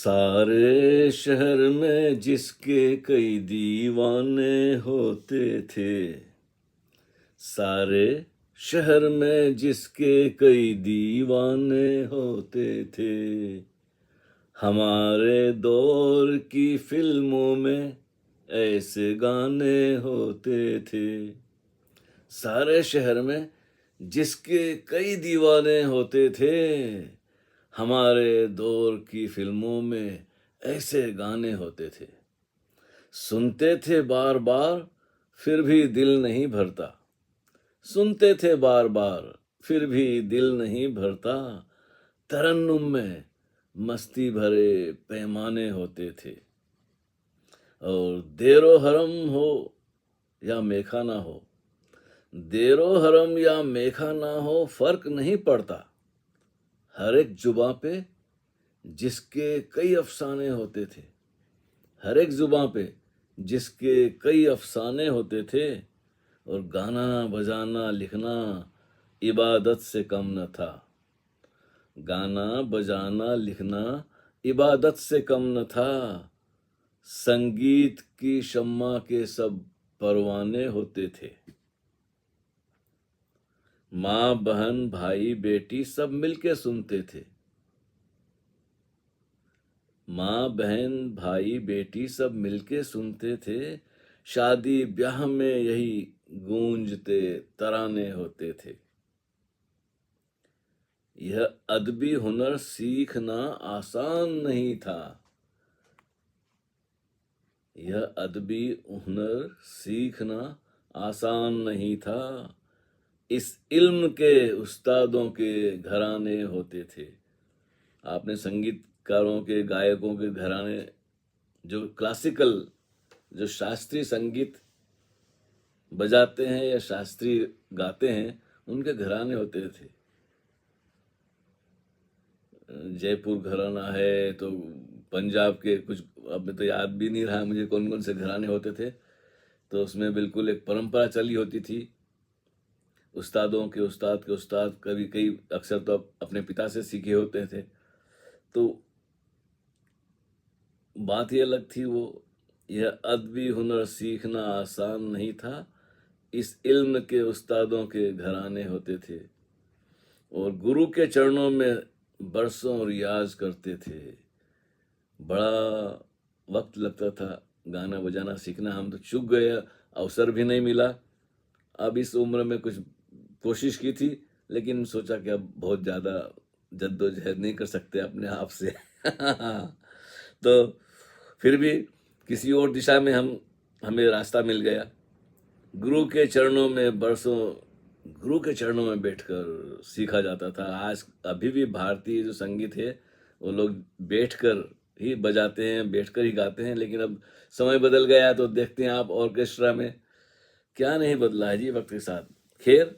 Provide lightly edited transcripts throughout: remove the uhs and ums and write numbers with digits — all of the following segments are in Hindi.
सारे शहर में जिसके कई दीवाने होते थे। सारे शहर में जिसके कई दीवाने होते थे। हमारे दौर की फिल्मों में ऐसे गाने होते थे। सारे शहर में जिसके कई दीवाने होते थे। हमारे दौर की फिल्मों में ऐसे गाने होते थे। सुनते थे बार बार फिर भी दिल नहीं भरता। सुनते थे बार बार फिर भी दिल नहीं भरता। तरन्नुम में मस्ती भरे पैमाने होते थे। और देरो हरम हो या मेखाना हो, देरो हरम या मेखाना हो, फर्क नहीं पड़ता। हर एक जुबां पे जिसके कई अफसाने होते थे। हर एक जुबां पे जिसके कई अफसाने होते थे। और गाना बजाना लिखना इबादत से कम न था। गाना बजाना लिखना इबादत से कम न था। संगीत की शम्मा के सब परवाने होते थे। माँ बहन भाई बेटी सब मिलके सुनते थे। माँ बहन भाई बेटी सब मिलके सुनते थे। शादी ब्याह में यही गूंजते तराने होते थे। यह अदबी हुनर सीखना आसान नहीं था। यह अदबी हुनर सीखना आसान नहीं था। इस इल्म के उस्तादों के घराने होते थे। आपने संगीतकारों के गायकों के घराने, जो क्लासिकल, जो शास्त्रीय संगीत बजाते हैं या शास्त्रीय गाते हैं, उनके घराने होते थे। जयपुर घराना है तो पंजाब के कुछ, अब तो याद भी नहीं रहा मुझे कौन कौन से घराने होते थे। तो उसमें बिल्कुल एक परंपरा चली होती थी। उस्तादों के उस्ताद के उस्ताद कभी कई अक्सर तो अपने पिता से सीखे होते थे। तो बात ये अलग थी वो। यह अदबी हुनर सीखना आसान नहीं था। इस इल्म के उस्तादों के घराने होते थे। और गुरु के चरणों में बरसों रियाज करते थे। बड़ा वक्त लगता था गाना बजाना सीखना। हम तो चूक गए, अवसर भी नहीं मिला। अब इस उम्र में कुछ कोशिश की थी, लेकिन सोचा कि अब बहुत ज़्यादा जद्दोजहद नहीं कर सकते अपने आप से। तो फिर भी किसी और दिशा में हमें रास्ता मिल गया। गुरु के चरणों में बरसों, गुरु के चरणों में बैठकर सीखा जाता था। आज अभी भी भारतीय जो संगीत है वो लोग बैठकर ही बजाते हैं, बैठकर ही गाते हैं। लेकिन अब समय बदल गया तो देखते हैं आप ऑर्केस्ट्रा में क्या नहीं बदला है जी वक्त के साथ। खैर,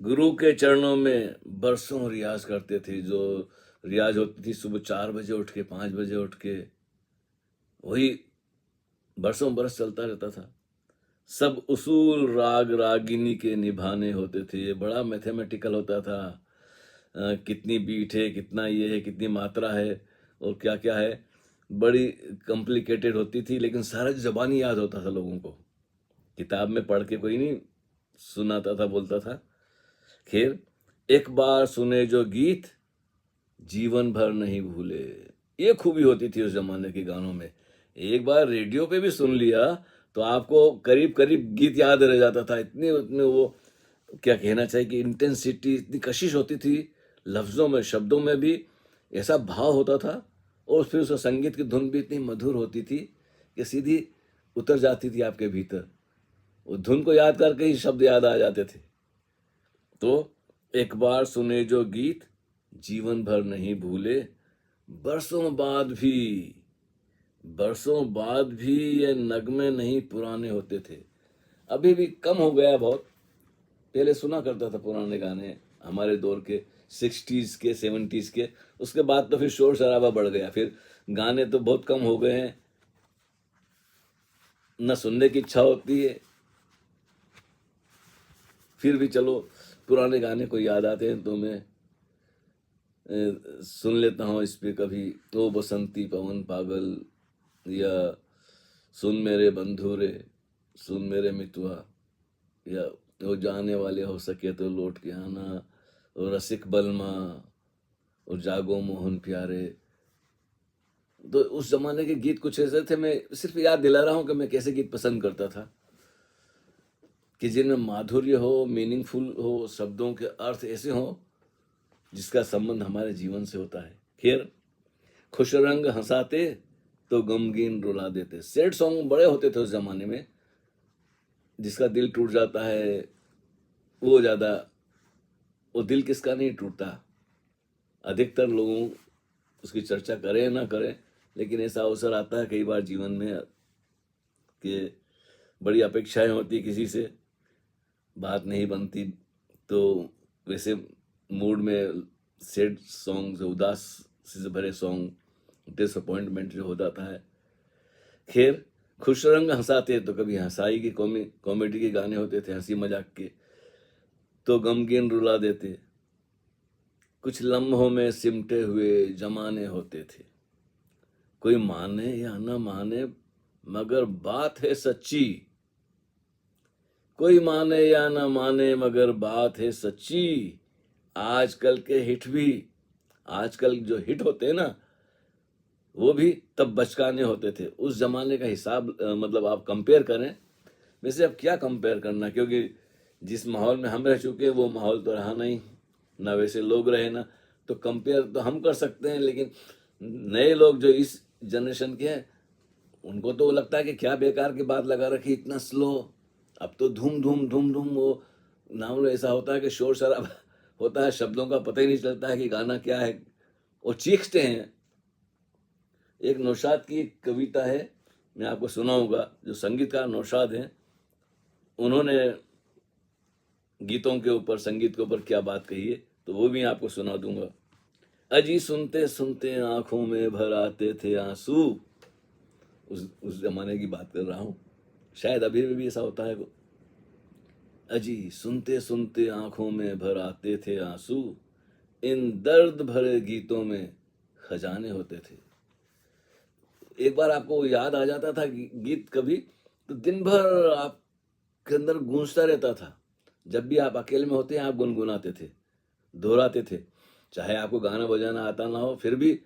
गुरु के चरणों में बरसों रियाज करते थे। जो रियाज होती थी सुबह 4 बजे उठ के, 5 बजे उठ के, वही बरसों बरस चलता रहता था। सब उसूल राग रागिनी के निभाने होते थे। बड़ा मैथमेटिकल होता था। कितनी बीट है, कितना ये है, कितनी मात्रा है और क्या क्या है, बड़ी कॉम्प्लिकेटेड होती थी। लेकिन सारा ज़बानी याद होता था लोगों को। किताब में पढ़ के कोई नहीं सुनाता था, बोलता था। खैर, एक बार सुने जो गीत जीवन भर नहीं भूले, ये खूबी होती थी उस जमाने के गानों में। एक बार रेडियो पे भी सुन लिया तो आपको करीब करीब गीत याद रह जाता था। इतने उतने वो, क्या कहना चाहिए कि इंटेंसिटी, इतनी कशिश होती थी लफ्ज़ों में, शब्दों में भी ऐसा भाव होता था। और फिर उस संगीत की धुन भी इतनी मधुर होती थी कि सीधी उतर जाती थी आपके भीतर। वो धुन को याद करके ही शब्द याद आ जाते थे। तो एक बार सुने जो गीत जीवन भर नहीं भूले, बरसों बाद भी, बरसों बाद भी ये नगमे नहीं पुराने होते थे। अभी भी कम हो गया बहुत। पहले सुना करता था पुराने गाने हमारे दौर के, 60s के, 70s के। उसके बाद तो फिर शोर शराबा बढ़ गया, फिर गाने तो बहुत कम हो गए हैं, न सुनने की इच्छा होती है। फिर भी चलो पुराने गाने को याद आते हैं तो मैं सुन लेता हूँ इस पे कभी, ओ बसंती पवन पागल, या सुन मेरे बंधु रे, सुन मेरे मितुआ, या वो जाने वाले हो सके तो लौट के आना, और रसिक बलमा, और जागो मोहन प्यारे। तो उस जमाने के गीत कुछ ऐसे थे, मैं सिर्फ याद दिला रहा हूँ कि मैं कैसे गीत पसंद करता था, कि जिनमें माधुर्य हो, मीनिंगफुल हो, शब्दों के अर्थ ऐसे हो जिसका संबंध हमारे जीवन से होता है। खैर, खुश रंग हंसाते तो गमगीन रुला देते, सैड सॉन्ग बड़े होते थे उस जमाने में। जिसका दिल टूट जाता है वो ज्यादा, वो दिल किसका नहीं टूटता, अधिकतर लोगों उसकी चर्चा करें ना करें, लेकिन ऐसा अवसर आता है कई बार जीवन में कि बड़ी अपेक्षाएं होती किसी से, बात नहीं बनती, तो वैसे मूड में सैड सॉन्ग, उदास से भरे सॉन्ग, डिसअपॉइंटमेंट जो हो जाता है। खैर, खुश रंग हंसाते तो कभी हंसाई की कॉमेडी के गाने होते थे, हंसी मजाक के, तो गमगीन रुला देते। कुछ लम्हों में सिमटे हुए जमाने होते थे, कोई माने या न माने मगर बात है सच्ची, कोई माने या न माने मगर बात है सच्ची। आजकल के हिट भी, आजकल जो हिट होते हैं ना, वो भी तब बचकाने होते थे। उस जमाने का हिसाब मतलब आप कंपेयर करें, वैसे अब क्या कंपेयर करना, क्योंकि जिस माहौल में हम रह चुके हैं वो माहौल तो रहा नहीं, ना वैसे लोग रहे ना, तो कंपेयर तो हम कर सकते हैं, लेकिन नए लोग जो इस जनरेशन के हैं उनको तो लगता है कि क्या बेकार की बात लगा रखी, इतना स्लो। अब तो धूम धूम धूम धूम, वो नाम ऐसा होता है कि शोर शराबा होता है, शब्दों का पता ही नहीं चलता है कि गाना क्या है, और चीखते हैं। एक नौशाद की कविता है, मैं आपको सुनाऊंगा, जो संगीतकार नौशाद हैं, उन्होंने गीतों के ऊपर, संगीत के ऊपर क्या बात कही है, तो वो भी आपको सुना दूंगा। अजी सुनते सुनते आंखों में भर आते थे आंसू, उस जमाने की बात कर रहा हूँ, शायद अभी भी ऐसा होता है। अजी सुनते सुनते आंखों में भर आते थे आंसू, इन दर्द भरे गीतों में खजाने होते थे। एक बार आपको याद आ जाता था गीत कभी, तो दिन भर आपके अंदर गूंजता रहता था। जब भी आप अकेले में होते हैं आप गुनगुनाते थे, दोहराते थे, चाहे आपको गाना बजाना आता ना हो, फिर भी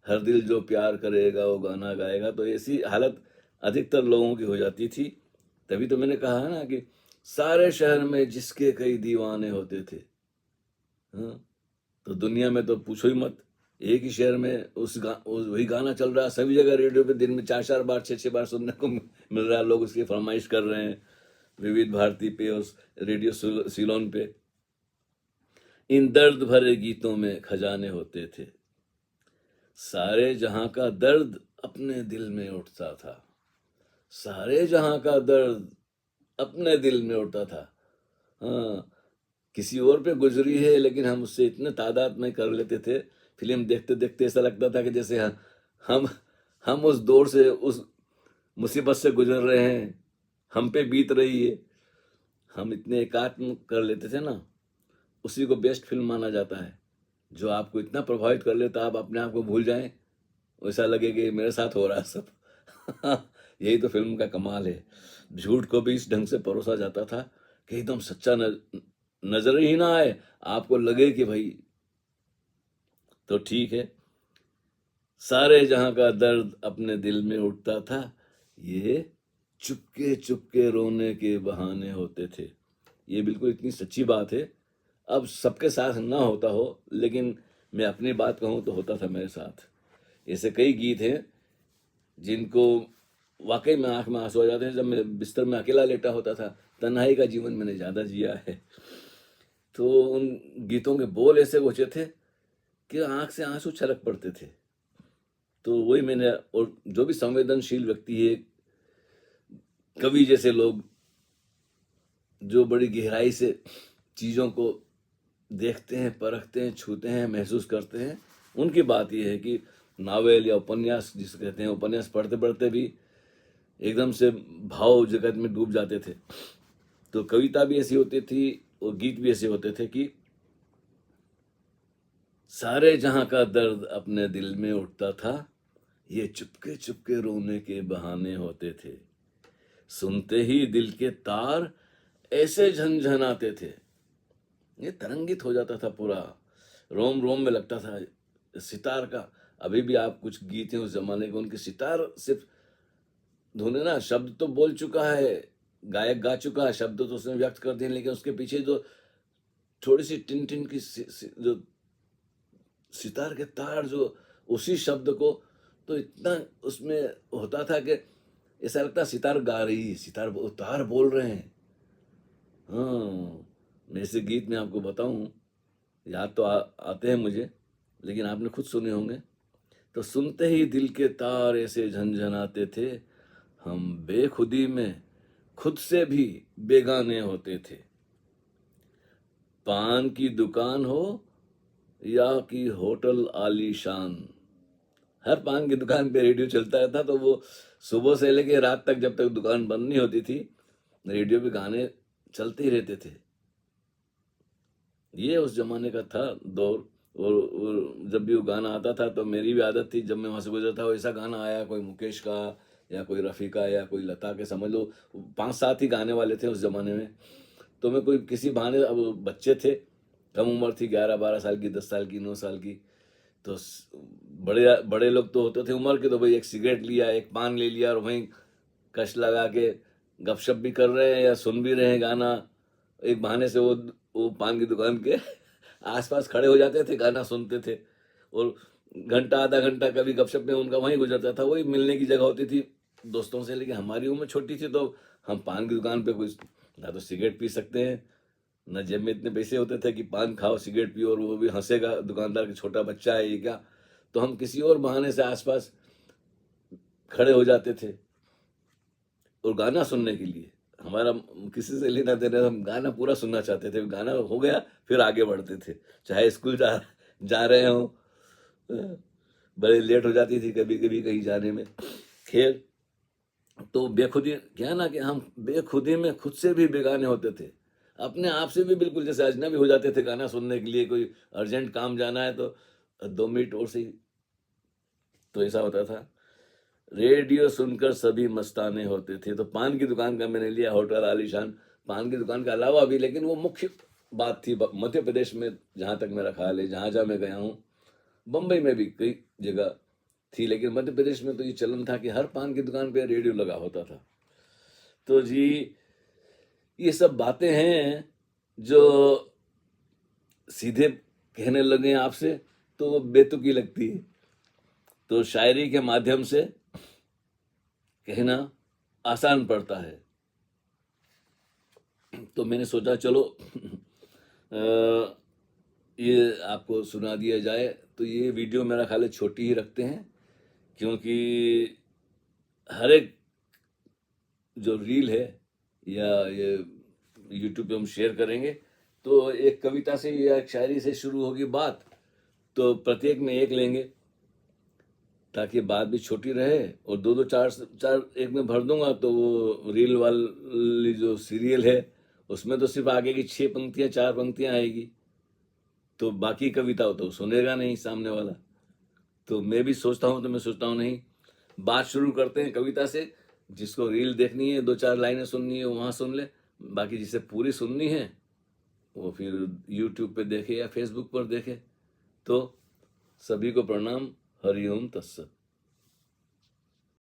हर दिल जो प्यार करेगा वो गाना गाएगा। तो ऐसी हालत अधिकतर लोगों की हो जाती थी। तभी तो मैंने कहा है ना कि सारे शहर में जिसके कई दीवाने होते थे। हाँ, तो दुनिया में तो पूछो ही मत, एक ही शहर में वही गाना चल रहा है, सभी जगह रेडियो पे दिन में 4-4 बार 6-6 बार सुनने को मिल रहा है। लोग उसकी फरमाइश कर रहे हैं विविध भारती पे और रेडियो सिलोन पे। इन दर्द भरे गीतों में खजाने होते थे, सारे जहां का दर्द अपने दिल में उठता था, सारे जहां का दर्द अपने दिल में उठता था। हाँ, किसी और पे गुजरी है, लेकिन हम उससे इतने तादाद में कर लेते थे। फिल्म देखते देखते ऐसा लगता था कि जैसे हम हम उस दौर से, उस मुसीबत से गुजर रहे हैं, हम पे बीत रही है। हम इतने एकात्म कर लेते थे ना, उसी को बेस्ट फिल्म माना जाता है, जो आपको इतना प्रभावित कर लेता आप अपने आप को भूल जाएं, वैसा लगे कि मेरे साथ हो रहा है सब। यही तो फिल्म का कमाल है। झूठ को भी इस ढंग से परोसा जाता था कि एकदम सच्चा नजर ही ना आए, आपको लगे कि भाई तो ठीक है। सारे जहां का दर्द अपने दिल में उठता था, ये चुपके चुपके रोने के बहाने होते थे। ये बिल्कुल इतनी सच्ची बात है। अब सबके साथ ना होता हो, लेकिन मैं अपनी बात कहूं तो होता था मेरे साथ। ऐसे कई गीत हैं जिनको वाकई में आंख में आंसू आ जाते हैं। जब मैं बिस्तर में अकेला लेटा होता था, तन्हाई का जीवन मैंने ज्यादा जिया है, तो उन गीतों के बोल ऐसे होते थे कि आंख से आंसू छलक पड़ते थे। तो वही मैंने, और जो भी संवेदनशील व्यक्ति है, कवि जैसे लोग जो बड़ी गहराई से चीजों को देखते हैं, परखते हैं, छूते हैं, महसूस करते हैं, उनकी बात यह है कि नावल या उपन्यास जिसे कहते हैं, उपन्यास पढ़ते पढ़ते भी एकदम से भाव जगत में डूब जाते थे। तो कविता भी ऐसी होती थी और गीत भी ऐसे होते थे कि सारे जहां का दर्द अपने दिल में उठता था, ये चुपके चुपके रोने के बहाने होते थे। सुनते ही दिल के तार ऐसे झनझनाते थे, ये तरंगित हो जाता था पूरा, रोम रोम में लगता था। सितार का अभी भी आप कुछ गीत हैं उस जमाने के, उनके सितार सिर्फ धुने ना, शब्द तो बोल चुका है, गायक गा चुका है, शब्द तो उसने व्यक्त कर दिए, लेकिन उसके पीछे जो थोड़ी सी टिन टिन की जो सितार के तार, जो उसी शब्द को तो इतना उसमें होता था कि ऐसा लगता सितार गा रही है, सितार तार बोल रहे हैं। हाँ, मैं ऐसे गीत में आपको बताऊं, याद तो आते हैं मुझे, लेकिन आपने खुद सुने होंगे। तो सुनते ही दिल के तार ऐसे झनझनाते थे, हम बेखुदी में खुद से भी बेगाने होते थे। पान की दुकान हो या कि होटल आलीशान, हर पान की दुकान पे रेडियो चलता रहता, तो वो सुबह से लेके रात तक, जब तक दुकान बंद नहीं होती थी, रेडियो पे गाने चलते ही रहते थे। ये उस जमाने का था दौर। और जब भी वो गाना आता था तो मेरी भी आदत थी, जब मैं वहां से गुजरता था, ऐसा गाना आया कोई मुकेश का या कोई रफ़ी का या कोई लता के, समझ लो 5-7 ही गाने वाले थे उस जमाने में। तो मैं कोई किसी बहाने, अब बच्चे थे, कम उम्र थी, 11-12 साल की, 10 साल की, 9 साल की, तो बड़े बड़े लोग तो होते थे उम्र के, तो भाई एक सिगरेट लिया, एक पान ले लिया, और वहीं कश लगा के गपशप भी कर रहे हैं या सुन भी रहे हैं गाना। एक बहाने से वो पान की दुकान के आसपास खड़े हो जाते थे, गाना सुनते थे, और घंटा आधा घंटा कभी गपशप में उनका वहीं गुजरता था। वही मिलने की जगह होती थी दोस्तों से। लेकिन हमारी उम्र छोटी थी, तो हम पान की दुकान पे कुछ ना तो सिगरेट पी सकते हैं, न जेब में इतने पैसे होते थे कि पान खाओ सिगरेट पियो, और वो भी हंसेगा दुकानदार कि छोटा बच्चा है ये क्या। तो हम किसी और बहाने से आसपास खड़े हो जाते थे और गाना सुनने के लिए, हमारा किसी से लेना देना, हम गाना पूरा सुनना चाहते थे। गाना हो गया फिर आगे बढ़ते थे, चाहे स्कूल जा रहे हों, बड़े लेट हो जाती थी कभी कभी कहीं जाने में। खैर, तो बेखुदी क्या ना, कि हम बेखुदी में खुद से भी बेगाने होते थे, अपने आप से भी बिल्कुल जैसे अजनबी हो जाते थे गाना सुनने के लिए। कोई अर्जेंट काम जाना है तो 2 मिनट और सही, तो ऐसा होता था। रेडियो सुनकर सभी मस्ताने होते थे। तो पान की दुकान का मैंने लिया, होटल आलीशान, पान की दुकान के अलावा भी, लेकिन वो मुख्य बात थी मध्य प्रदेश में, जहाँ तक मेरा ख्याल है, जहाँ जहाँ मैं गया हूँ, बम्बई में भी कई जगह थी, लेकिन मध्य प्रदेश में तो ये चलन था कि हर पान की दुकान पे रेडियो लगा होता था। तो जी, ये सब बातें हैं जो सीधे कहने लगे आपसे तो वो बेतुकी लगती है, तो शायरी के माध्यम से कहना आसान पड़ता है। तो मैंने सोचा चलो ये आपको सुना दिया जाए। तो ये वीडियो मेरा ख्याल है छोटी ही रखते हैं, क्योंकि हर एक जो रील है या ये यूट्यूब पे हम शेयर करेंगे, तो एक कविता से या एक शायरी से शुरू होगी बात, तो प्रत्येक में एक लेंगे ताकि बात भी छोटी रहे, और दो दो चार चार एक में भर दूंगा तो वो रील वाली जो सीरियल है उसमें तो सिर्फ आगे की 6 पंक्तियां 4 पंक्तियां आएगी, तो बाकी कविता हो तो सुनेगा नहीं सामने वाला। तो मैं भी सोचता हूँ, तो मैं सोचता हूँ नहीं, बात शुरू करते हैं कविता से, जिसको रील देखनी है 2-4 लाइनें सुननी है वहाँ सुन ले, बाकी जिसे पूरी सुननी है वो फिर यूट्यूब पे देखे या फेसबुक पर देखे। तो सभी को प्रणाम, हरिओम तत्सत।